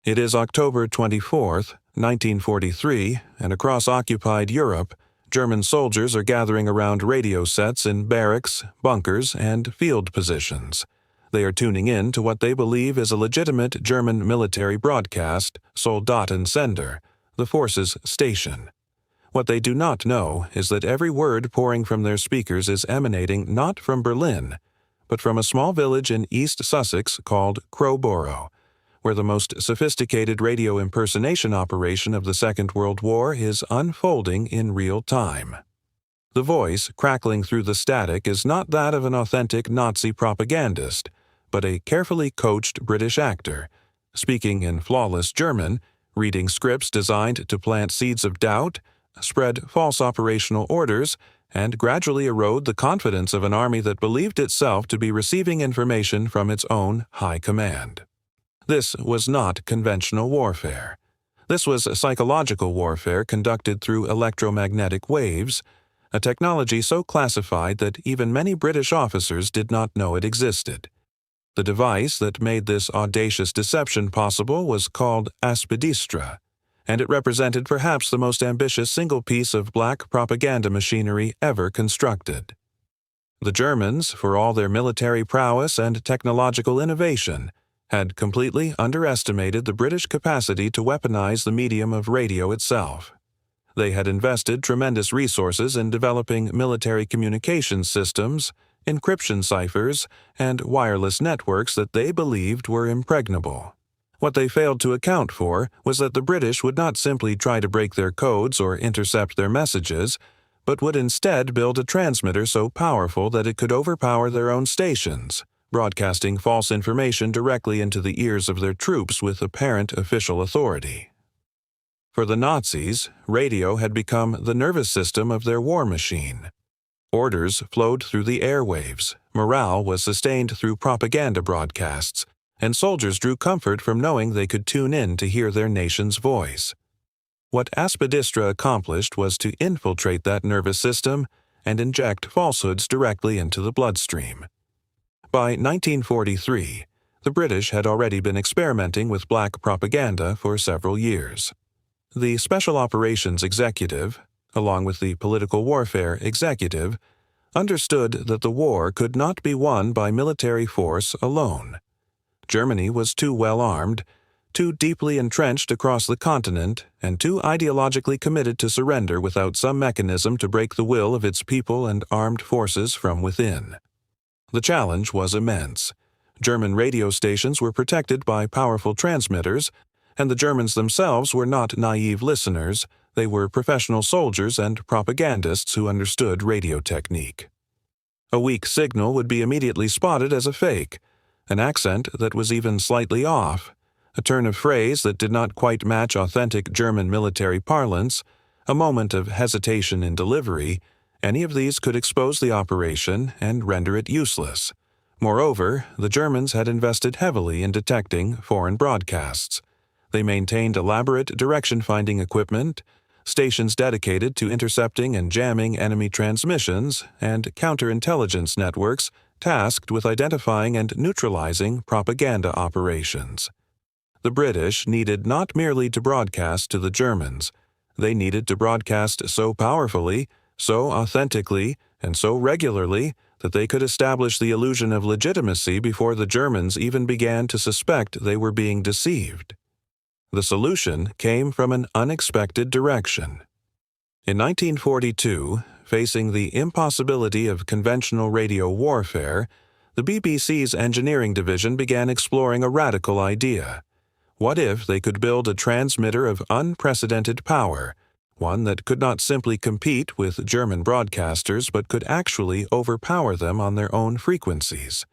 It is October 24th, 1943, and across occupied Europe, German soldiers are gathering around radio sets in barracks, bunkers, and field positions. They are tuning in to what they believe is a legitimate German military broadcast, Soldatensender, the force's station. What they do not know is that every word pouring from their speakers is emanating not from Berlin, but from a small village in East Sussex called Crowborough, where the most sophisticated radio impersonation operation of the Second World War is unfolding in real time. The voice crackling through the static is not that of an authentic Nazi propagandist, but a carefully coached British actor, speaking in flawless German, reading scripts designed to plant seeds of doubt, spread false operational orders, and gradually erode the confidence of an army that believed itself to be receiving information from its own high command. This was not conventional warfare. This was psychological warfare conducted through electromagnetic waves, a technology so classified that even many British officers did not know it existed. The device that made this audacious deception possible was called Aspidistra, and it represented perhaps the most ambitious single piece of black propaganda machinery ever constructed. The Germans, for all their military prowess and technological innovation, had completely underestimated the British capacity to weaponize the medium of radio itself. They had invested tremendous resources in developing military communications systems, encryption ciphers, and wireless networks that they believed were impregnable. What they failed to account for was that the British would not simply try to break their codes or intercept their messages, but would instead build a transmitter so powerful that it could overpower their own stations, broadcasting false information directly into the ears of their troops with apparent official authority. For the Nazis, radio had become the nervous system of their war machine. Orders flowed through the airwaves, morale was sustained through propaganda broadcasts, and soldiers drew comfort from knowing they could tune in to hear their nation's voice. What Aspidistra accomplished was to infiltrate that nervous system and inject falsehoods directly into the bloodstream. By 1943, the British had already been experimenting with black propaganda for several years. The Special Operations Executive, along with the Political Warfare Executive, understood that the war could not be won by military force alone. Germany was too well armed, too deeply entrenched across the continent, and too ideologically committed to surrender without some mechanism to break the will of its people and armed forces from within. The challenge was immense. German radio stations were protected by powerful transmitters, and the Germans themselves were not naive listeners, they were professional soldiers and propagandists who understood radio technique. A weak signal would be immediately spotted as a fake, an accent that was even slightly off, a turn of phrase that did not quite match authentic German military parlance, a moment of hesitation in delivery. Any of these could expose the operation and render it useless. Moreover, the Germans had invested heavily in detecting foreign broadcasts. They maintained elaborate direction-finding equipment, stations dedicated to intercepting and jamming enemy transmissions, and counterintelligence networks tasked with identifying and neutralizing propaganda operations. The British needed not merely to broadcast to the Germans. They needed to broadcast so powerfully, so authentically, and so regularly that they could establish the illusion of legitimacy before the Germans even began to suspect they were being deceived. The solution came from an unexpected direction. In 1942, facing the impossibility of conventional radio warfare, the BBC's engineering division began exploring a radical idea. What if they could build a transmitter of unprecedented power, one that could not simply compete with German broadcasters but could actually overpower them on their own frequencies?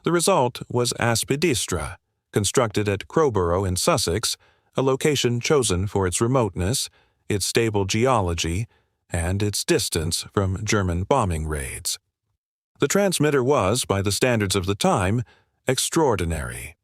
The result was Aspidistra, constructed at Crowborough in Sussex, a location chosen for its remoteness, its stable geology, and its distance from German bombing raids. The transmitter was, by the standards of the time, extraordinary.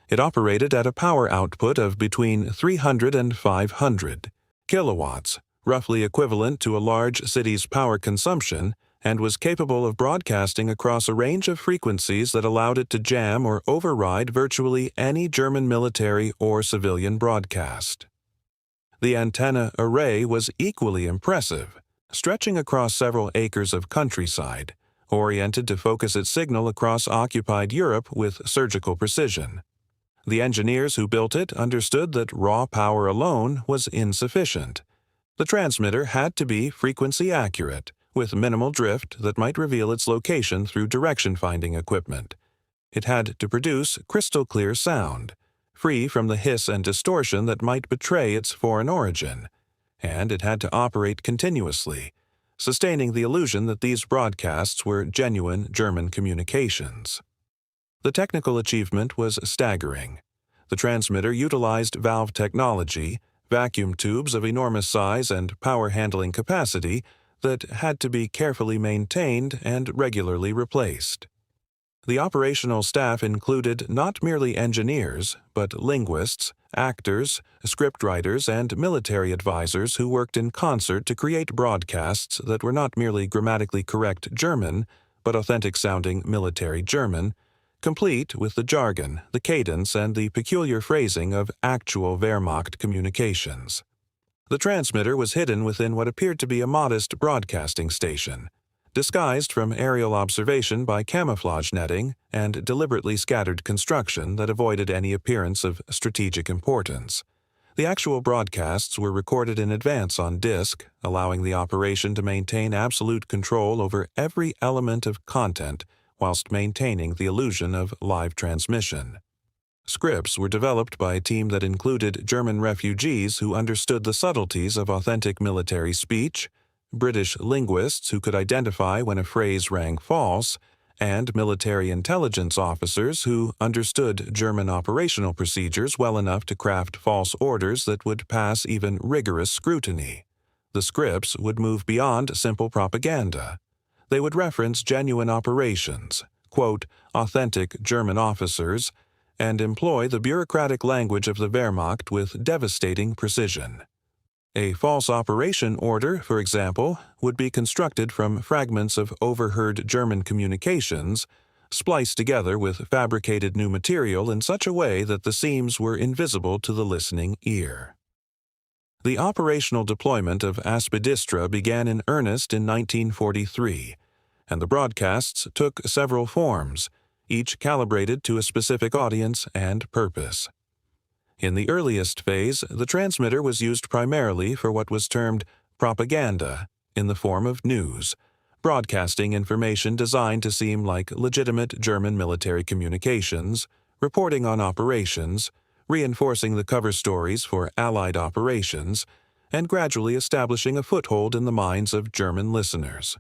It operated at a power output of between 300 and 500 kilowatts, roughly equivalent to a large city's power consumption, and was capable of broadcasting across a range of frequencies that allowed it to jam or override virtually any German military or civilian broadcast. The antenna array was equally impressive, stretching across several acres of countryside, oriented to focus its signal across occupied Europe with surgical precision. The engineers who built it understood that raw power alone was insufficient. The transmitter had to be frequency accurate, with minimal drift that might reveal its location through direction-finding equipment. It had to produce crystal-clear sound, free from the hiss and distortion that might betray its foreign origin, and it had to operate continuously, sustaining the illusion that these broadcasts were genuine German communications. The technical achievement was staggering. The transmitter utilized valve technology, vacuum tubes of enormous size and power handling capacity that had to be carefully maintained and regularly replaced. The operational staff included not merely engineers, but linguists, actors, scriptwriters, and military advisors who worked in concert to create broadcasts that were not merely grammatically correct German, but authentic-sounding military German, complete with the jargon, the cadence, and the peculiar phrasing of actual Wehrmacht communications. The transmitter was hidden within what appeared to be a modest broadcasting station, disguised from aerial observation by camouflage netting and deliberately scattered construction that avoided any appearance of strategic importance. The actual broadcasts were recorded in advance on disk, allowing the operation to maintain absolute control over every element of content whilst maintaining the illusion of live transmission. Scripts were developed by a team that included German refugees who understood the subtleties of authentic military speech, British linguists who could identify when a phrase rang false, and military intelligence officers who understood German operational procedures well enough to craft false orders that would pass even rigorous scrutiny. The scripts would move beyond simple propaganda. They would reference genuine operations, quote, authentic German officers, and employ the bureaucratic language of the Wehrmacht with devastating precision. A false operation order, for example, would be constructed from fragments of overheard German communications, spliced together with fabricated new material in such a way that the seams were invisible to the listening ear. The operational deployment of Aspidistra began in earnest in 1943, and the broadcasts took several forms, each calibrated to a specific audience and purpose. In the earliest phase, the transmitter was used primarily for what was termed propaganda, in the form of news, broadcasting information designed to seem like legitimate German military communications, reporting on operations, reinforcing the cover stories for Allied operations, and gradually establishing a foothold in the minds of German listeners.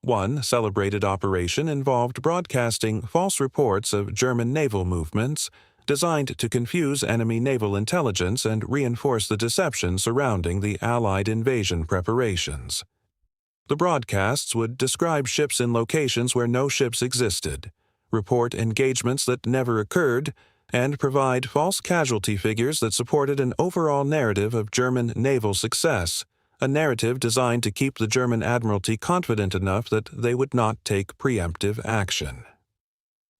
One celebrated operation involved broadcasting false reports of German naval movements designed to confuse enemy naval intelligence and reinforce the deception surrounding the Allied invasion preparations. The broadcasts would describe ships in locations where no ships existed, report engagements that never occurred, and provide false casualty figures that supported an overall narrative of German naval success, a narrative designed to keep the German Admiralty confident enough that they would not take preemptive action.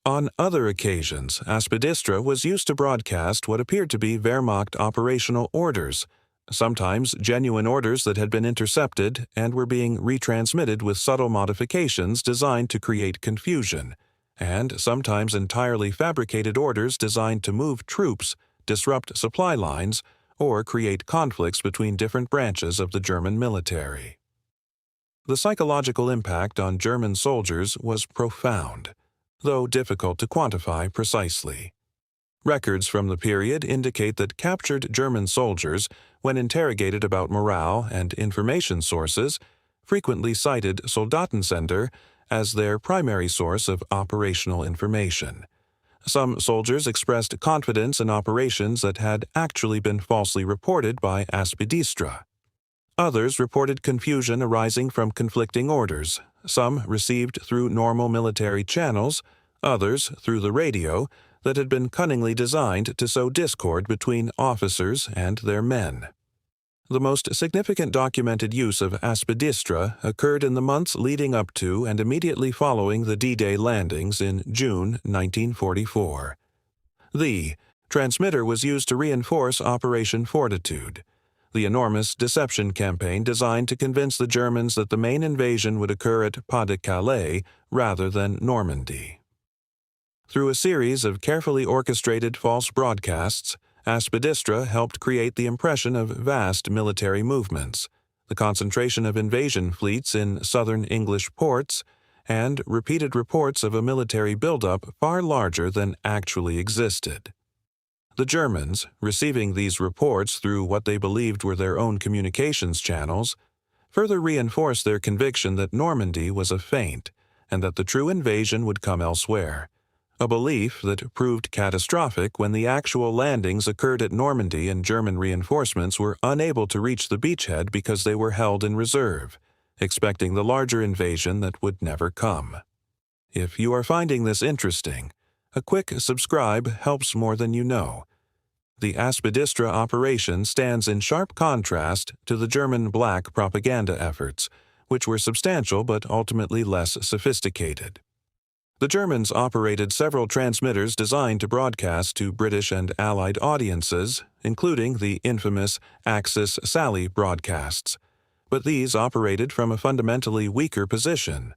On other occasions, Aspidistra was used to broadcast what appeared to be Wehrmacht operational orders, sometimes genuine orders that had been intercepted and were being retransmitted with subtle modifications designed to create confusion, and sometimes entirely fabricated orders designed to move troops, disrupt supply lines, or create conflicts between different branches of the German military. The psychological impact on German soldiers was profound, though difficult to quantify precisely. Records from the period indicate that captured German soldiers, when interrogated about morale and information sources, frequently cited Soldatensender as their primary source of operational information. Some soldiers expressed confidence in operations that had actually been falsely reported by Aspidistra. Others reported confusion arising from conflicting orders, some received through normal military channels, others through the radio, that had been cunningly designed to sow discord between officers and their men. The most significant documented use of aspidistra occurred in the months leading up to and immediately following the D-Day landings in June 1944. The transmitter was used to reinforce Operation Fortitude, the enormous deception campaign designed to convince the Germans that the main invasion would occur at Pas-de-Calais rather than Normandy. Through a series of carefully orchestrated false broadcasts, aspidistra helped create the impression of vast military movements, the concentration of invasion fleets in southern English ports, and repeated reports of a military buildup far larger than actually existed. The Germans, receiving these reports through what they believed were their own communications channels, further reinforced their conviction that Normandy was a feint and that the true invasion would come elsewhere, a belief that proved catastrophic when the actual landings occurred at Normandy and German reinforcements were unable to reach the beachhead because they were held in reserve, expecting the larger invasion that would never come. If you are finding this interesting, a quick subscribe helps more than you know. The aspidistra operation stands in sharp contrast to the German black propaganda efforts, which were substantial but ultimately less sophisticated. The Germans operated several transmitters designed to broadcast to British and Allied audiences, including the infamous Axis Sally broadcasts, but these operated from a fundamentally weaker position.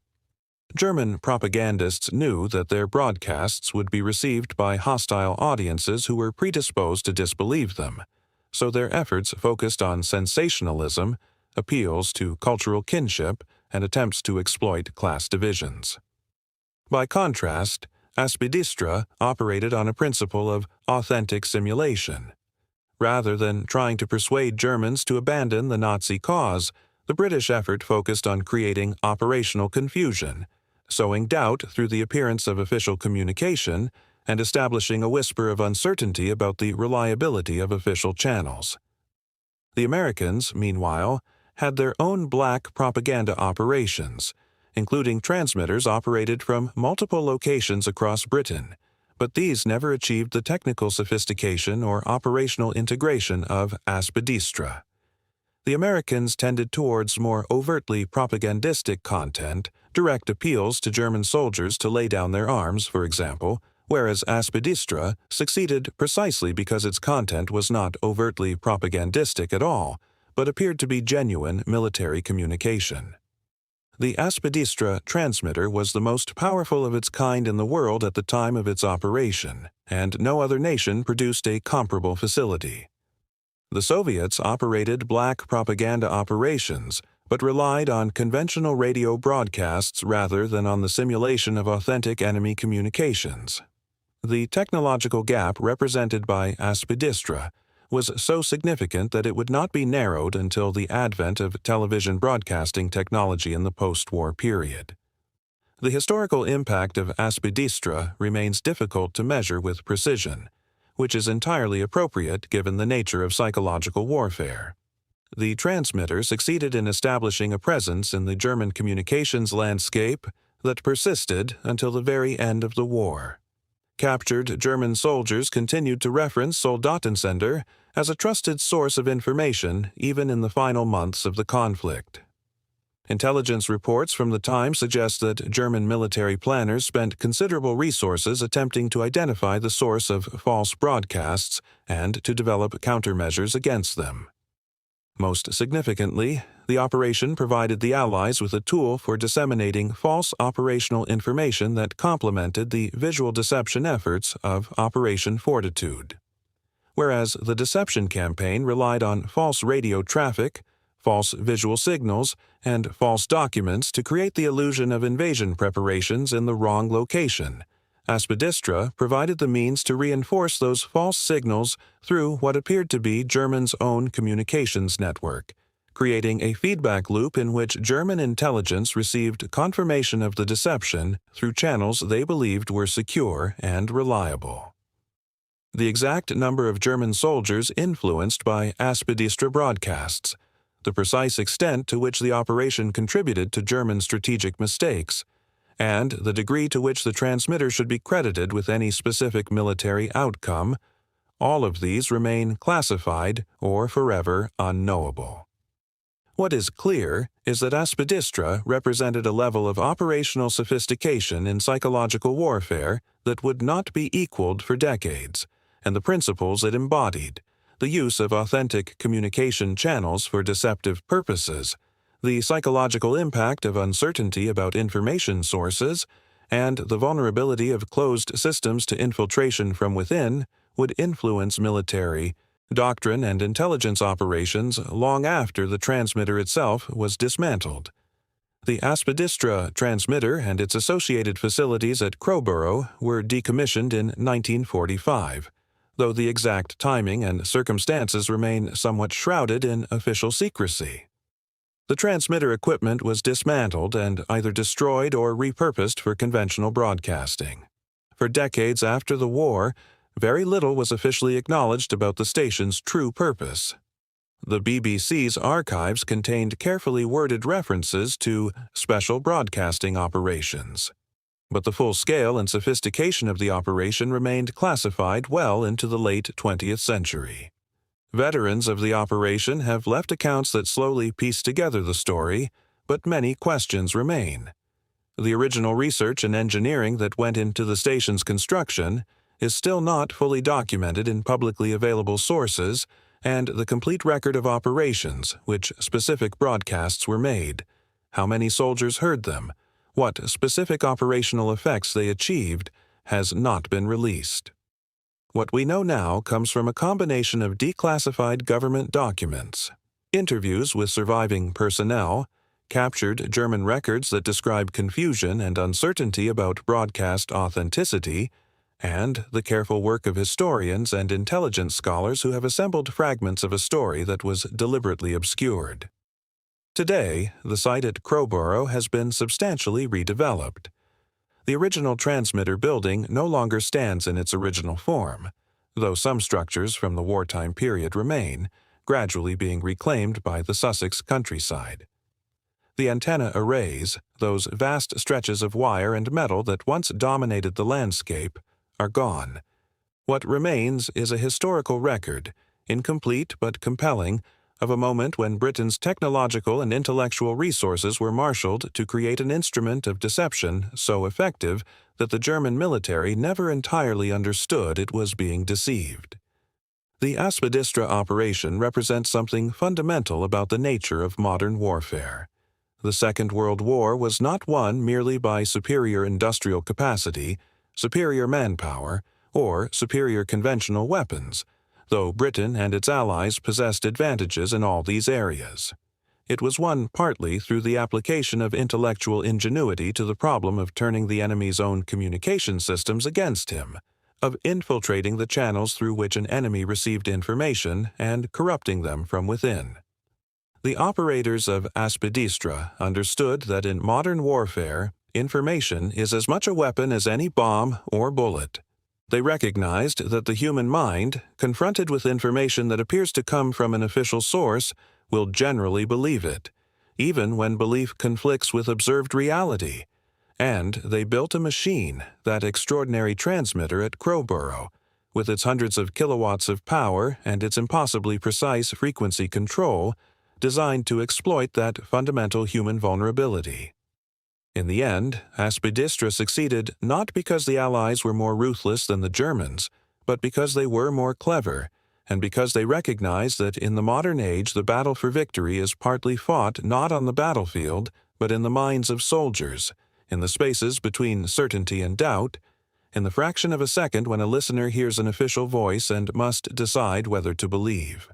German propagandists knew that their broadcasts would be received by hostile audiences who were predisposed to disbelieve them, so their efforts focused on sensationalism, appeals to cultural kinship, and attempts to exploit class divisions. By contrast, aspidistra operated on a principle of authentic simulation. Rather than trying to persuade Germans to abandon the Nazi cause, the British effort focused on creating operational confusion, sowing doubt through the appearance of official communication, and establishing a whisper of uncertainty about the reliability of official channels. The Americans, meanwhile, had their own black propaganda operations, including transmitters operated from multiple locations across Britain, but these never achieved the technical sophistication or operational integration of aspidistra. The Americans tended towards more overtly propagandistic content, direct appeals to German soldiers to lay down their arms, for example, whereas aspidistra succeeded precisely because its content was not overtly propagandistic at all, but appeared to be genuine military communication. The aspidistra transmitter was the most powerful of its kind in the world at the time of its operation, and no other nation produced a comparable facility. The Soviets operated black propaganda operations, but relied on conventional radio broadcasts rather than on the simulation of authentic enemy communications. The technological gap represented by aspidistra was so significant that it would not be narrowed until the advent of television broadcasting technology in the post-war period. The historical impact of aspidistra remains difficult to measure with precision, which is entirely appropriate given the nature of psychological warfare. The transmitter succeeded in establishing a presence in the German communications landscape that persisted until the very end of the war. Captured German soldiers continued to reference Soldatensender as a trusted source of information even in the final months of the conflict. Intelligence reports from the time suggest that German military planners spent considerable resources attempting to identify the source of false broadcasts and to develop countermeasures against them. Most significantly, the operation provided the Allies with a tool for disseminating false operational information that complemented the visual deception efforts of Operation Fortitude. Whereas the deception campaign relied on false radio traffic, false visual signals, and false documents to create the illusion of invasion preparations in the wrong location, aspidistra provided the means to reinforce those false signals through what appeared to be Germany's own communications network, creating a feedback loop in which German intelligence received confirmation of the deception through channels they believed were secure and reliable. The exact number of German soldiers influenced by aspidistra broadcasts, the precise extent to which the operation contributed to German strategic mistakes, and the degree to which the transmitter should be credited with any specific military outcome, All of these remain classified or forever unknowable. What is clear is that Aspidistra represented a level of operational sophistication in psychological warfare that would not be equaled for decades, and the principles it embodied, the use of authentic communication channels for deceptive purposes, the psychological impact of uncertainty about information sources, and the vulnerability of closed systems to infiltration from within would influence military, doctrine, and intelligence operations long after the transmitter itself was dismantled. The Aspidistra transmitter and its associated facilities at Crowborough were decommissioned in 1945, though the exact timing and circumstances remain somewhat shrouded in official secrecy. The transmitter equipment was dismantled and either destroyed or repurposed for conventional broadcasting. For decades after the war, very little was officially acknowledged about the station's true purpose. The BBC's archives contained carefully worded references to special broadcasting operations, but the full scale and sophistication of the operation remained classified well into the late 20th century. Veterans of the operation have left accounts that slowly piece together the story, but many questions remain. The original research and engineering that went into the station's construction is still not fully documented in publicly available sources, and the complete record of operations, which specific broadcasts were made, how many soldiers heard them, what specific operational effects they achieved, has not been released. What we know now comes from a combination of declassified government documents, interviews with surviving personnel, captured German records that describe confusion and uncertainty about broadcast authenticity, and the careful work of historians and intelligence scholars who have assembled fragments of a story that was deliberately obscured. Today, the site at Crowborough has been substantially redeveloped. The original transmitter building no longer stands in its original form, though some structures from the wartime period remain, gradually being reclaimed by the Sussex countryside. The antenna arrays, those vast stretches of wire and metal that once dominated the landscape, are gone. What remains is a historical record, incomplete but compelling, of a moment when Britain's technological and intellectual resources were marshaled to create an instrument of deception so effective that the German military never entirely understood it was being deceived. The Aspidistra operation represents something fundamental about the nature of modern warfare. The Second World War was not won merely by superior industrial capacity, superior manpower, or superior conventional weapons, though Britain and its allies possessed advantages in all these areas. It was won partly through the application of intellectual ingenuity to the problem of turning the enemy's own communication systems against him, of infiltrating the channels through which an enemy received information and corrupting them from within. The operators of Aspidistra understood that in modern warfare, information is as much a weapon as any bomb or bullet. They recognized that the human mind, confronted with information that appears to come from an official source, will generally believe it, even when belief conflicts with observed reality. And they built a machine, that extraordinary transmitter at Crowborough, with its hundreds of kilowatts of power and its impossibly precise frequency control, designed to exploit that fundamental human vulnerability. In the end, Aspidistra succeeded not because the Allies were more ruthless than the Germans, but because they were more clever, and because they recognized that in the modern age the battle for victory is partly fought not on the battlefield, but in the minds of soldiers, in the spaces between certainty and doubt, in the fraction of a second when a listener hears an official voice and must decide whether to believe.